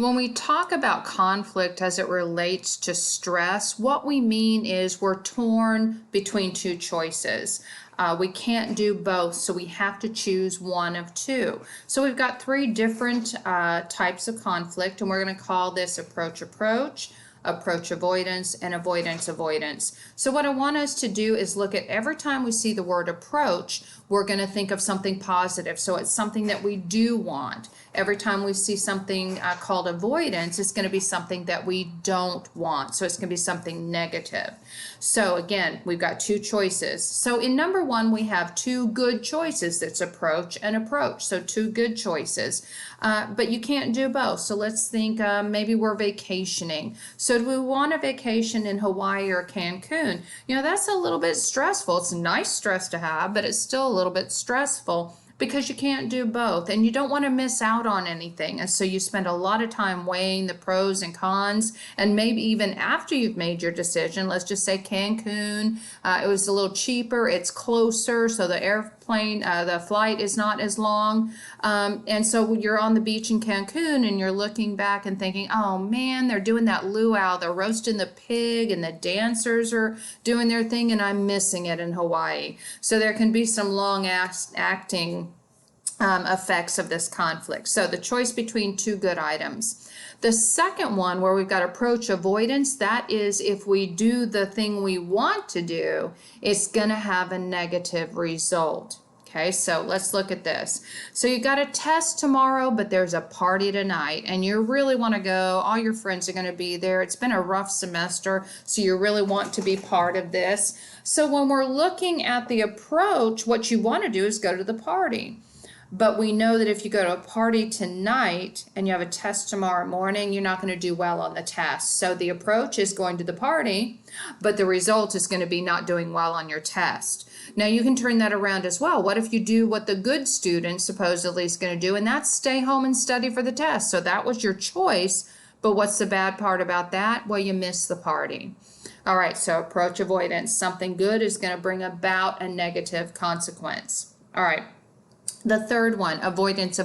When we talk about conflict as it relates to stress, what we mean is we're torn between two choices. We can't do both, so we have to choose one of two. So we've got three different types of conflict, and we're going to call this approach avoidance, and avoidance. So what I want us to do is look at every time we see the word approach, we're going to think of something positive. So it's something that we do want. Every time we see something called avoidance, it's going to be something that we don't want. So it's going to be something negative. So again, we've got two choices. So in number one, we have two good choices. That's approach and approach. So two good choices. But you can't do both. So let's think maybe we're vacationing. So do we want a vacation in Hawaii or Cancun? You know, that's a little bit stressful. It's a nice stress to have, but it's still a little bit stressful because you can't do both and you don't want to miss out on anything. And so you spend a lot of time weighing the pros and cons, and maybe even after you've made your decision. Let's just say Cancun, it was a little cheaper, it's closer, so the flight is not as long. And so you're on the beach in Cancun and you're looking back and thinking, oh man, they're doing that luau, they're roasting the pig and the dancers are doing their thing and I'm missing it in Hawaii. So there can be some long acting effects of this conflict. So the choice between two good items. The second one, where we've got approach avoidance, that is if we do the thing we want to do, it's going to have a negative result. Okay, so let's look at this. So you got a test tomorrow, but there's a party tonight, and you really want to go. All your friends are going to be there. It's been a rough semester, so you really want to be part of this. So when we're looking at the approach, what you want to do is go to the party. But we know that if you go to a party tonight and you have a test tomorrow morning, you're not going to do well on the test. So the approach is going to the party, but the result is going to be not doing well on your test. Now you can turn that around as well. What if you do what the good student supposedly is going to do, and that's stay home and study for the test? So that was your choice, but what's the bad part about that? Well, you missed the party. All right, so approach avoidance. Something good is going to bring about a negative consequence. All right. The third one, avoidance.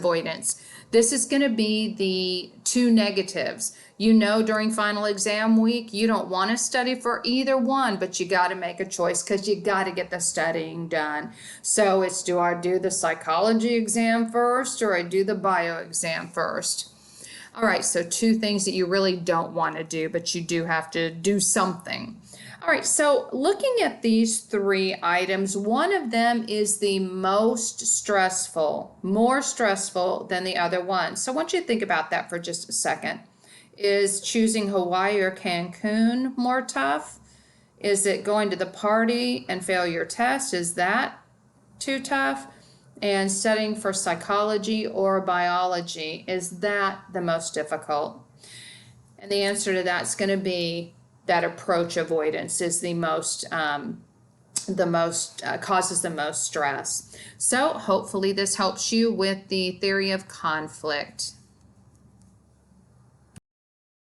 This is going to be the two negatives. You know, during final exam week, you don't want to study for either one, but you got to make a choice because you got to get the studying done. So it's, do I do the psychology exam first or I do the bio exam first? All right, so two things that you really don't want to do, but you do have to do something. All right, so looking at these three items, one of them is the most stressful, more stressful than the other one. So I want you to think about that for just a second. Is choosing Hawaii or Cancun more tough? Is it going to the party and fail your test? Is that too tough? And studying for psychology or biology, is that the most difficult? And the answer to that is going to be that approach avoidance is the most causes the most stress. So hopefully this helps you with the theory of conflict.